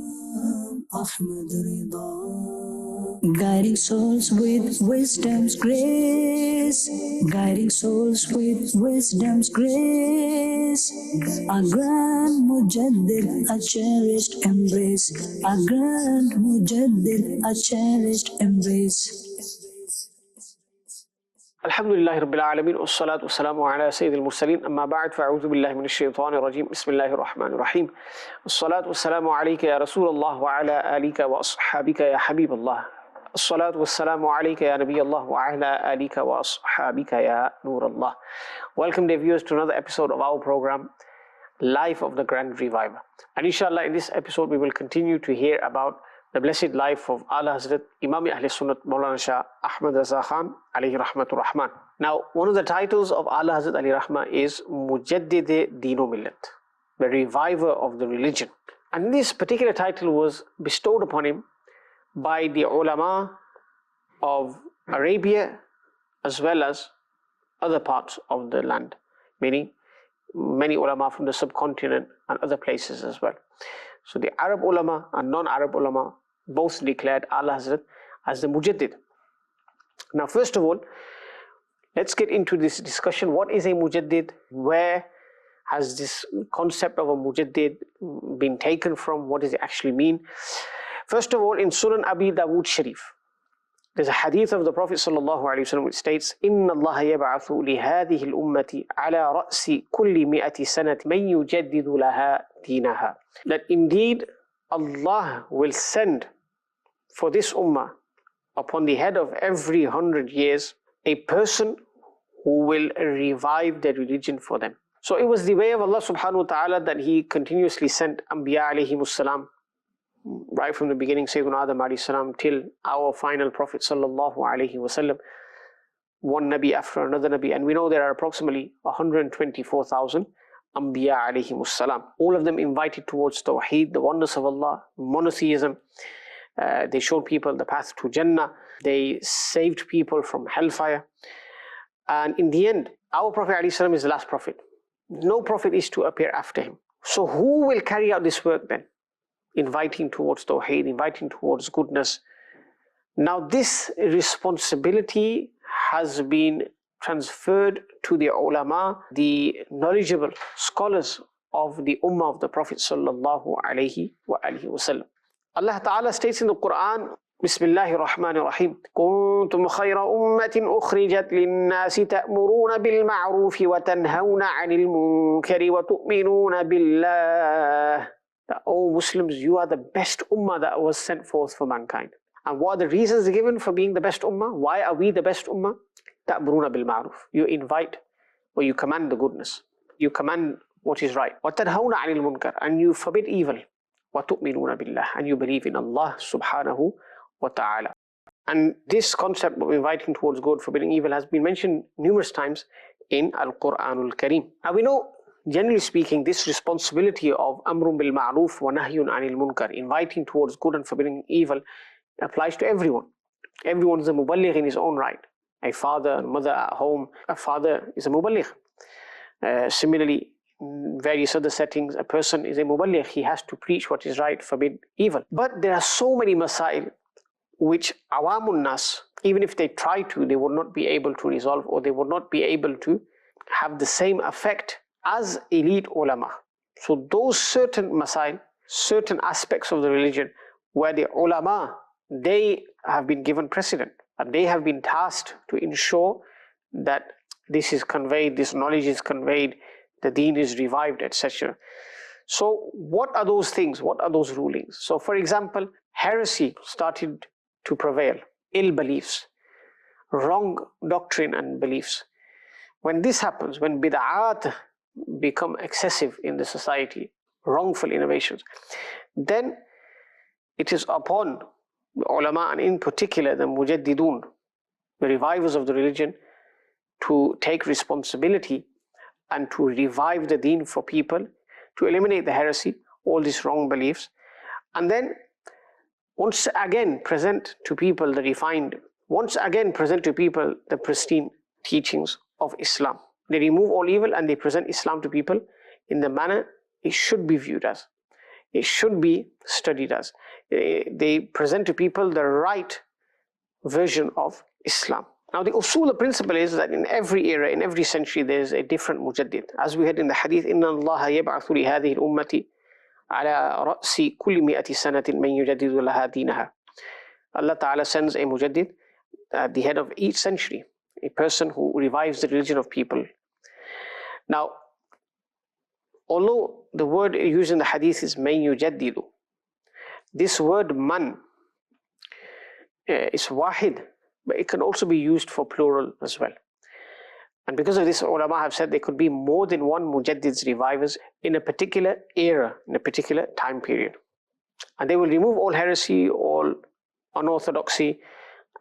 Imam Ahmad Raza, guiding souls with wisdom's grace, guiding souls with wisdom's grace. Our grand Mujaddid, a cherished embrace, our grand Mujaddid, a cherished embrace. Alhamdulillah Rabbil Alameen, wassalatu wassalamu ala Sayyidil Mursaleen, amma ba'd, fa'udhu billahi minash shaitanir rajim, bismillahir rahmanir rahim. Wassalatu wassalamu alayka ya Rasulullah wa ala alika wa ashabika ya Habiballah. Assalatu wassalamu alayka ya Nabiyallah wa ala alika wa ashabika ya Nurallah. Welcome dear viewers to another episode of our program, Life of the Grand Reviver. And inshallah in this episode we will continue to hear about the blessed life of Ala Hazrat Imam Ahl Sunnat Maulana Shah Ahmad Raza Khan alayhi rahmatur rahman. Now one of the titles of Ala Hazrat Ali Rahma is Mujaddid Dino Millat, the reviver of the religion. And this particular title was bestowed upon him by the ulama of Arabia as well as other parts of the land, meaning many ulama from the subcontinent and other places as well. So the Arab ulama and non-Arab ulama both declared Ala Hazrat as the Mujaddid. Now first of all, let's get into this discussion. What is a Mujaddid? Where has this concept of a Mujaddid been taken from? What does it actually mean? First of all, in Sunan Abi Dawood Sharif, there's a hadith of the Prophet ﷺ which states, Inna Allah yab'athu li hadhihi al-ummati ala ra'si kulli mi'ati sanat man yujaddidu laha dinaha. That indeed Allah will send for this ummah upon the head of every 100 years a person who will revive their religion for them. So it was the way of Allah subhanahu wa ta'ala that He continuously sent Anbiya alayhimus salam, right from the beginning, Sayyidina Adam alayhi salam, till our final Prophet sallallahu alayhi wasallam, one Nabi after another Nabi. And we know there are approximately 124,000 Anbiya alayhimus salam, all of them invited towards Tawheed, the oneness of Allah, monotheism. They showed people the path to Jannah. They saved people from hellfire. And in the end, our Prophet alayhi salam is the last Prophet. No Prophet is to appear after him. So who will carry out this work then? Inviting towards Tawheed, inviting towards goodness. Now this responsibility has been transferred to the ulama, the knowledgeable scholars of the ummah of the Prophet sallallahu alayhi wa alihi wasallam. Allah Ta'ala states in the Quran, Bismillahir Rahmanir Rahim, Kuntum khayra ummatin ukhrijat linnasi ta'muruna bil ma'rufi wa tanhawna 'anil munkari wa tu'minuna billah. That, O Muslims, you are the best ummah that was sent forth for mankind. And what are the reasons given for being the best ummah? Why are we the best ummah? Ta'muruna bil ma'ruf. You invite or you command the goodness. You command what is right. Wa tanhawna 'anil munkar, and you forbid evil. Wa tu'minuna billah, and you believe in Allah subhanahu wa ta'ala. And this concept of inviting towards good, forbidding evil, has been mentioned numerous times in Al-Quranul Kareem. Now we know, generally speaking, this responsibility of Amrun bil Ma'ruf wa Nahyun anil Munkar, inviting towards good and forbidding evil, applies to everyone. Everyone is a muballigh in his own right. A father and mother at home, a father is a muballigh. Similarly, in various other settings, a person is a muballigh. He has to preach what is right, forbid evil. But there are so many masail which awamun nas, even if they try to, they would not be able to resolve, or they would not be able to have the same effect as elite ulama. So those certain masail, certain aspects of the religion where the ulama, they have been given precedent and they have been tasked to ensure that this is conveyed, this knowledge is conveyed, the deen is revived, etc. So what are those things? What are those rulings? So for example, heresy started to prevail, ill beliefs, wrong doctrine and beliefs. When this happens, when bid'at become excessive in the society, wrongful innovations, then it is upon the ulama, and in particular the mujaddidun, the revivers of the religion, to take responsibility and to revive the deen for people, to eliminate the heresy, all these wrong beliefs, and then once again present to people the refined, once again present to people the pristine teachings of Islam. They remove all evil and they present Islam to people in the manner it should be viewed as. it should be studied as. They present to people the right version of Islam. Now the usul, the principle is that in every era, in every century, there is a different mujaddid. As we heard in the hadith, إِنَّ اللَّهَ يَبْعَثُ لِهَذِهِ الْأُمَّةِ عَلَى رَأْسِ كُلِّ مِئَةِ سَنَةٍ مَنْ يُجَدِّدُ لَهَا دِينَهَا. Allah Ta'ala sends a mujaddid at the head of each century, a person who revives the religion of people. Now, although the word used in the hadith is مَنْ يُجَدِّدُ, this word man is wahid, but it can also be used for plural as well. And because of this, ulama have said there could be more than one mujaddid's revivers in a particular era, in a particular time period. And they will remove all heresy, all unorthodoxy,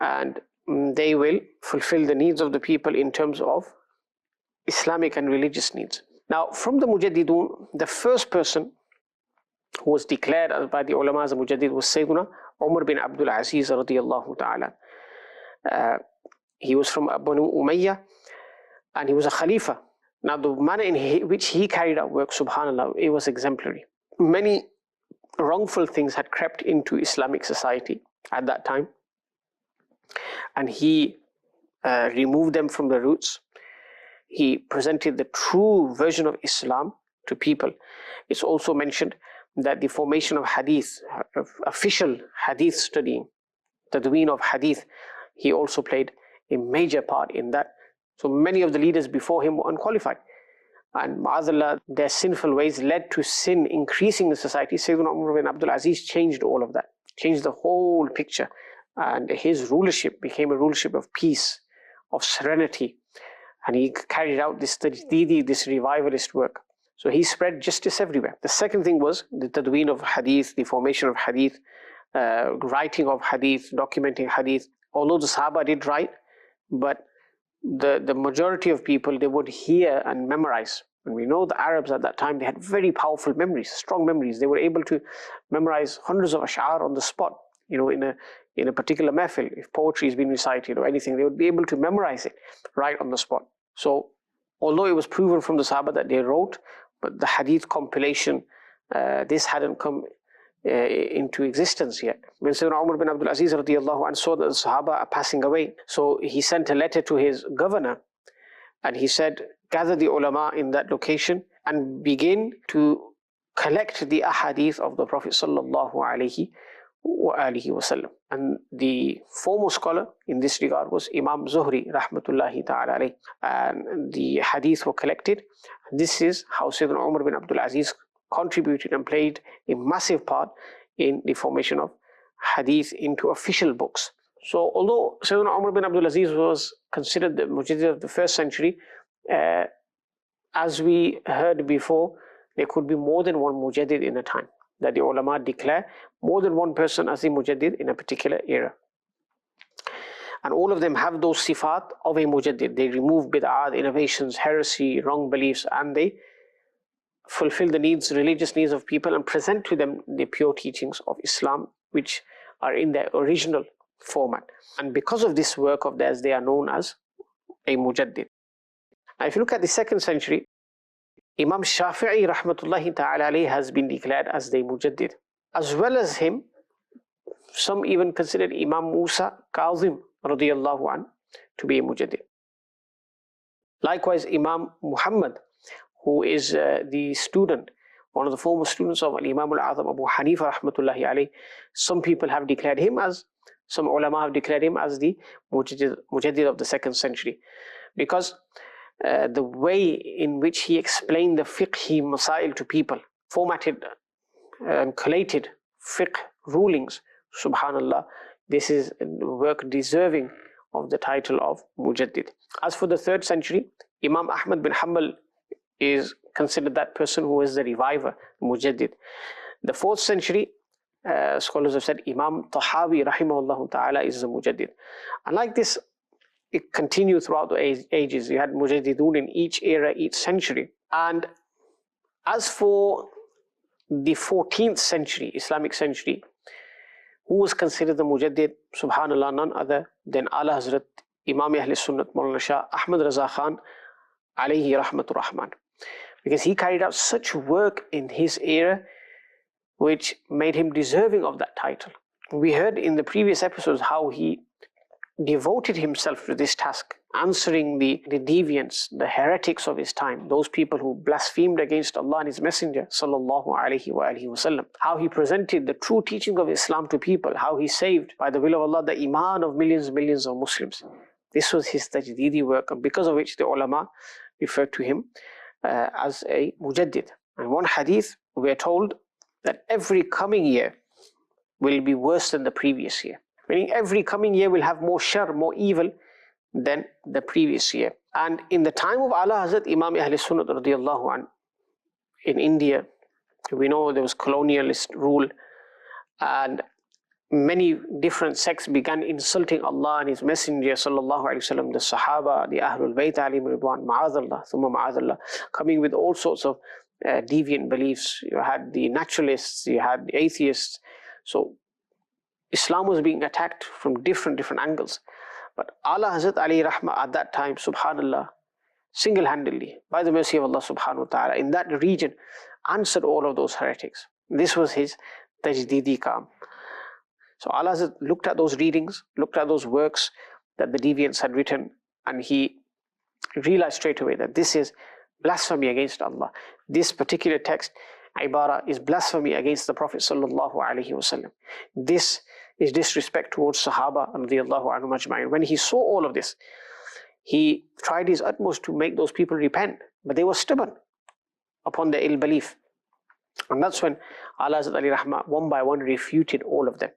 and they will fulfill the needs of the people in terms of Islamic and religious needs. Now, from the mujaddidun, the first person who was declared by the ulama as a mujaddid was Sayyiduna Umar bin Abdul Aziz radiyallahu ta'ala. He was from Banu Umayyah, and he was a Khalifa. Now the manner in which he carried out work, subhanAllah, it was exemplary. Many wrongful things had crept into Islamic society at that time, and he removed them from the roots. He presented the true version of Islam to people. It's also mentioned that the formation of hadith, official hadith studying, tadween of hadith, he also played a major part in that. So many of the leaders before him were unqualified. And ma'azallah, their sinful ways led to sin increasing in society. Sayyidina Umar bin Abdul Aziz changed all of that, changed the whole picture. And his rulership became a rulership of peace, of serenity. And he carried out this tajdidi, this revivalist work. So he spread justice everywhere. The second thing was the tadween of hadith, the formation of hadith, writing of hadith, documenting hadith. Although the Sahaba did write, but the majority of people, they would hear and memorize. And we know the Arabs at that time, they had very powerful memories, strong memories. They were able to memorize hundreds of ash'ar on the spot, in a particular mehfil. If poetry is being recited or anything, they would be able to memorize it right on the spot. So although it was proven from the Sahaba that they wrote, but the hadith compilation, this hadn't come into existence yet. When Sayyidina Umar bin Abdul Aziz radiyallahu anhu saw that the Sahaba are passing away, so he sent a letter to his governor, and he said, gather the ulama in that location and begin to collect the ahadith of the Prophet sallallahu alaihi wasallam. And the foremost scholar in this regard was Imam Zuhri rahmatullahi ta'ala alayhi. And the hadith were collected. This is how Sayyidina Umar bin Abdul Aziz contributed and played a massive part in the formation of hadith into official books. So although Sayyidina Umar bin Abdul Aziz was considered the mujaddid of the first century, as we heard before, there could be more than one mujaddid in a time, that the ulama declare more than one person as the mujaddid in a particular era. And all of them have those sifat of a mujaddid. They remove bid'ah, innovations, heresy, wrong beliefs, and they fulfill the needs, religious needs of people, and present to them the pure teachings of Islam, which are in their original format. And because of this work of theirs, they are known as a mujaddid. Now, if you look at the second century, Imam Shafi'i rahmatullahi ta'ala alayhi has been declared as the mujaddid. As well as him, some even considered Imam Musa Kazim radiyallahu anhu to be a mujaddid. Likewise, Imam Muhammad, who is the student, one of the foremost students of Imam al-Azam Abu Hanifa rahmatullahi alayhi, some people have declared him as, some ulama have declared him as the mujaddid of the second century. Because the way in which he explained the fiqhi masail to people, formatted and collated fiqh rulings, subhanallah, this is work deserving of the title of mujaddid. As for the third century, Imam Ahmad bin Hanbal is considered that person who is the reviver, mujaddid. The fourth century, scholars have said Imam Tahawi rahimahullah ta'ala is the mujaddid. And like this, it continued throughout the ages. You had mujaddidun in each era, each century. And as for the 14th century, Islamic century, who was considered the mujaddid? Subhanallah, none other than Ala Hazrat Imam Ahl Sunnat Maulana Shah Ahmad Raza Khan alayhi rahmatur rahman. Because he carried out such work in his era, which made him deserving of that title. We heard in the previous episodes how he devoted himself to this task, answering the deviants, the heretics of his time, those people who blasphemed against Allah and His Messenger sallallahu alaihi wasallam. How he presented the true teaching of Islam to people, how he saved, by the will of Allah, the iman of millions and millions of Muslims. This was his tajdeedi work, and because of which the ulama referred to him as a Mujaddid. And one hadith, we are told that every coming year will be worse than the previous year. Meaning every coming year will have more shar, more evil than the previous year. And in the time of Ala Hazrat Imam Ahl Sunnah radiallahu anh, in India, we know there was colonialist rule, and many different sects began insulting Allah and His Messenger sallallahu alaihi wasallam, the Sahaba, the Ahlul Bayt alayhim ridwan, ma'adallah, thumma ma'adallah, coming with all sorts of deviant beliefs. You had the naturalists, you had the atheists. So Islam was being attacked from different angles. But Ala Hazrat Ali Rahmah at that time, subhanallah, single-handedly, by the mercy of Allah subhanahu wa ta'ala, in that region, answered all of those heretics. This was his tajdeedi kaam. So Ala Hazrat looked at those readings, looked at those works that the deviants had written, and he realized straight away that this is blasphemy against Allah. This particular text, Ibara, is blasphemy against the Prophet sallallahu alaihi wasallam. This is disrespect towards Sahaba radiyallahu anhum ajma'in. When he saw all of this, he tried his utmost to make those people repent, but they were stubborn upon their ill belief. And that's when Ala Hazrat Ali Rahmah one by one refuted all of them.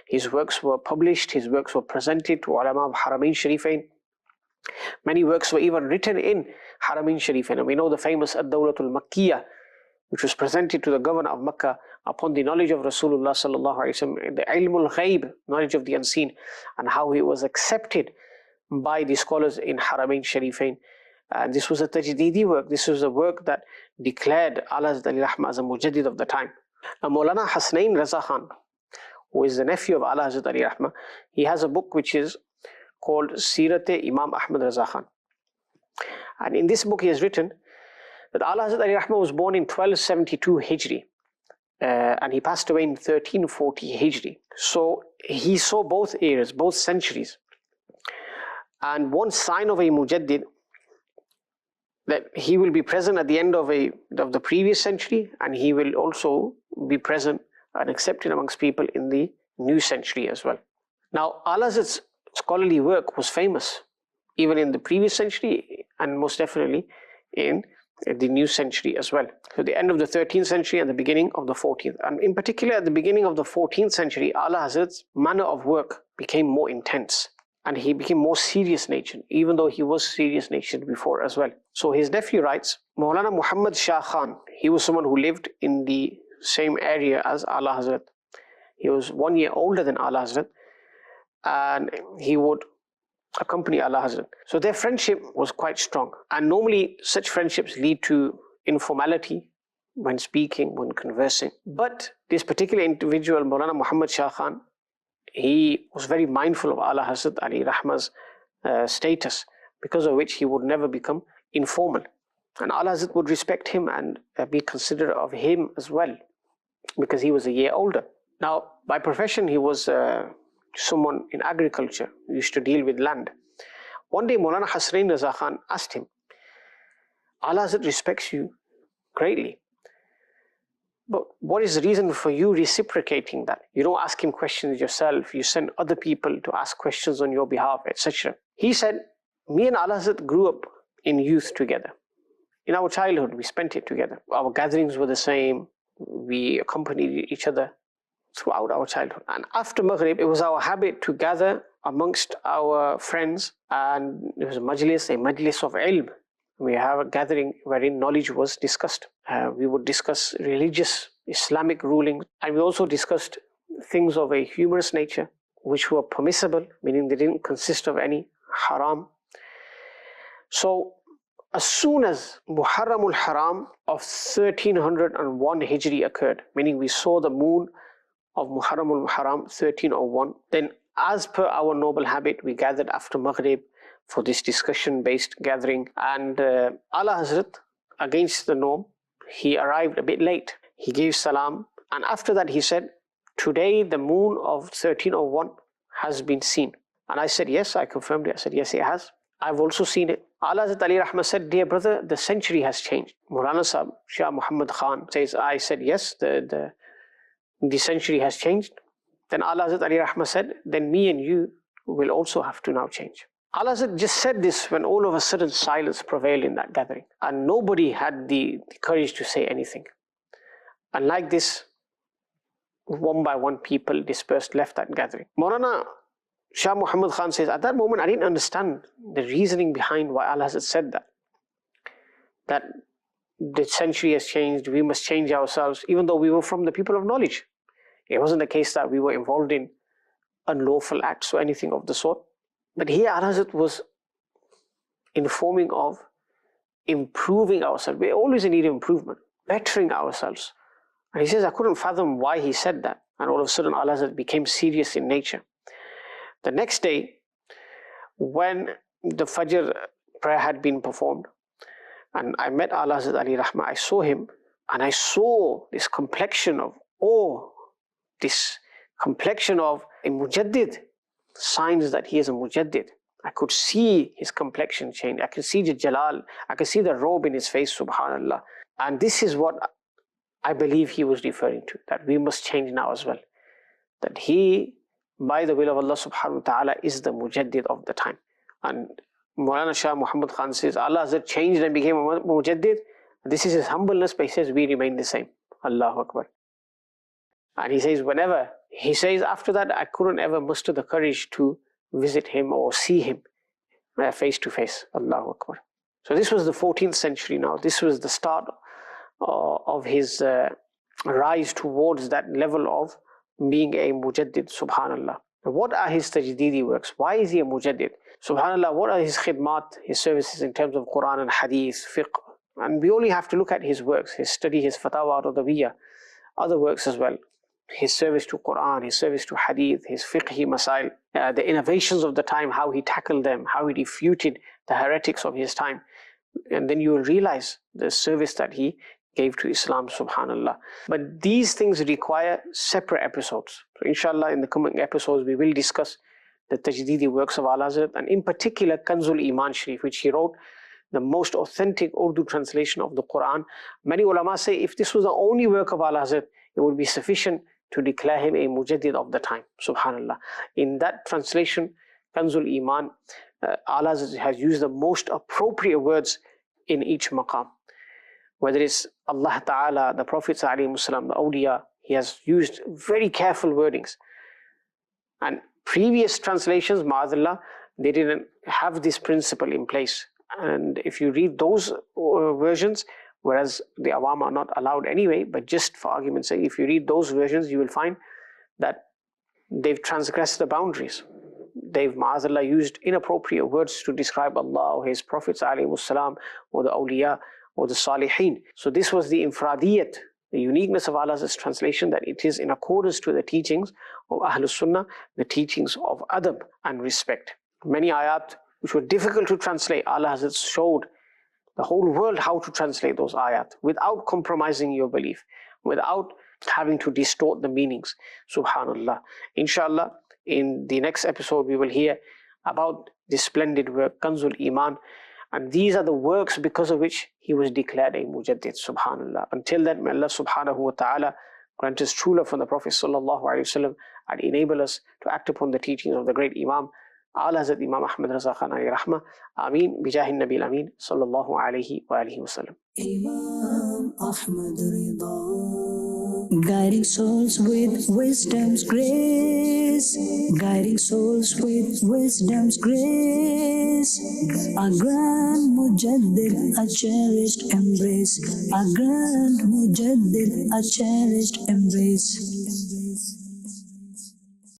His works were published, his works were presented to ulama of Haramain Sharifain. Many works were even written in Haramain Sharifain. And we know the famous Ad-Dawlatul Makkiyah, which was presented to the governor of Makkah upon the knowledge of Rasulullah sallallahu alaihi wasallam, the ilmul ghaib, knowledge of the unseen, and how he was accepted by the scholars in Haramain Sharifain. And this was a tajdeedi work. This was a work that declared Ala Hazrat Ali Rahmah as a Mujaddid of the time. Now Maulana Hasnain Raza Khan, who is the nephew of Ala Hazrat Ali Rahmah, he has a book which is called Sirat-e Imam Ahmad Raza Khan. And in this book he has written that Ala Hazrat Ali Rahmah was born in 1272 Hijri, and he passed away in 1340 Hijri. So he saw both eras, both centuries. And one sign of a Mujaddid, that he will be present at the end of the previous century, and he will also be present and accepted amongst people in the new century as well. Now Ala Hazrat's scholarly work was famous even in the previous century, and most definitely in the new century as well. So the end of the 13th century and the beginning of the 14th. And in particular at the beginning of the 14th century, Ala Hazrat's manner of work became more intense, and he became more serious natured, even though he was serious natured before as well. So his nephew writes, Maulana Muhammad Shah Khan, he was someone who lived in the same area as Ala Hazrat. He was 1 year older than Ala Hazrat, and he would accompany Ala Hazrat. So their friendship was quite strong, and normally such friendships lead to informality when speaking, when conversing. But this particular individual, Maulana Muhammad Shah Khan, he was very mindful of Ala Hazrat Ali Rahmah's status, because of which he would never become informal. And Ala Hazrat would respect him and be considerate of him as well, because he was a year older. Now, by profession, he was someone in agriculture, who used to deal with land. One day, Maulana Hasnain Raza Khan asked him, Ala Hazrat respects you greatly, but what is the reason for you reciprocating that? You don't ask him questions yourself, you send other people to ask questions on your behalf, etc. He said, me and Ala Hazrat grew up in youth together. In our childhood, we spent it together. Our gatherings were the same. We accompanied each other throughout our childhood. And after Maghrib, it was our habit to gather amongst our friends, and it was a majlis of ilm. We have a gathering wherein knowledge was discussed. We would discuss religious Islamic rulings, and we also discussed things of a humorous nature, which were permissible, meaning they didn't consist of any haram. So as soon as Muharramul Haram of 1301 Hijri occurred, meaning we saw the moon of Muharramul Haram 1301, then as per our noble habit, we gathered after Maghrib for this discussion-based gathering. And Ala Hazrat, against the norm, he arrived a bit late. He gave salam And after that he said, today the moon of 1301 has been seen. And I said, yes, I confirmed it. I said, yes, it has. I've also seen it. Ala Hazrat Ali Rahma said, dear brother, the century has changed. Maulana Sahib, Shah Muhammad Khan says, I said, yes, the century has changed. Then Ala Hazrat Ali Rahma said, then me and you will also have to now change. Ala Hazrat just said this when all of a sudden silence prevailed in that gathering. And nobody had the courage to say anything. And like this, one by one people dispersed, left that gathering. Maulana Shah Muhammad Khan says, at that moment I didn't understand the reasoning behind why Allah has said that the century has changed, we must change ourselves, even though we were from the people of knowledge. It wasn't the case that we were involved in unlawful acts or anything of the sort. But here Allah was informing of improving ourselves. We always need improvement, bettering ourselves. And he says, I couldn't fathom why he said that. And all of a sudden Allah became serious in nature. The next day, when the Fajr prayer had been performed, and I met Ala Hazrat Ali Rahma, I saw him, and I saw this complexion of awe, this complexion of a Mujaddid, signs that he is a Mujaddid. I could see his complexion change. I could see the Jalal. I could see the robe in his face, subhanallah. And this is what I believe he was referring to, that we must change now as well. That he, by the will of Allah subhanahu wa ta'ala, is the Mujaddid of the time. And Maulana Shah Muhammad Khan says, Allah has changed and became a Mujaddid. This is his humbleness, but he says, we remain the same. Allahu Akbar. And he says, after that, I couldn't ever muster the courage to visit him or see him face to face. Allahu Akbar. So this was the 14th century now. This was the start of his rise towards that level of being a Mujaddid, subhanallah. What are his tajdeedi works? Why is he a Mujaddid? Subhanallah, what are his khidmat, his services in terms of Quran and Hadith, fiqh? And we only have to look at his works, his study, his fatawa radawiyya, other works as well. His service to Quran, his service to Hadith, his fiqhi masail, the innovations of the time, how he tackled them, how he refuted the heretics of his time. And then you will realize the service that he gave to Islam, subhanallah. But these things require separate episodes. So inshallah, in the coming episodes, we will discuss the tajdeedi works of Ala Hazrat, and in particular, Kanzul Iman Sharif, which he wrote, the most authentic Urdu translation of the Quran. Many ulama say if this was the only work of Ala Hazrat, it would be sufficient to declare him a Mujaddid of the time, subhanallah. In that translation, Kanzul Iman, Ala Hazrat has used the most appropriate words in each maqam. Whether it's Allah Ta'ala, the Prophets ﷺ, the awliya, he has used very careful wordings. And previous translations, ma'adallah, they didn't have this principle in place. And if you read those versions, whereas the awam are not allowed anyway, but just for argument's sake, if you read those versions, you will find that they've transgressed the boundaries. They've, ma'adallah, used inappropriate words to describe Allah or His Prophets ﷺ, or the awliya, or the Salihin. So this was the infradiyat, the uniqueness of Allah's translation, that it is in accordance to the teachings of Ahlul Sunnah, the teachings of adab and respect. Many ayat which were difficult to translate, Allah has showed the whole world how to translate those ayat without compromising your belief, without having to distort the meanings. Subhanallah. Inshallah, in the next episode we will hear about this splendid work, Kanzul Iman. And these are the works because of which he was declared a Mujaddid, subhanallah. Until then, may Allah subhanahu wa ta'ala grant us true love from the Prophet sallallahu alayhi wa sallam and enable us to act upon the teachings of the great Imam, Ala Hazrat Imam Ahmad Raza Khan alayhi rahmah. Ameen. Bijahin Nabil Ameen. Sallallahu alayhi wa alihi wa sallam. Imam Ahmad Raza, guiding souls with wisdom's grace, guiding souls with wisdom's grace. A grand Mujaddid, a cherished embrace, a grand Mujaddid, a cherished embrace.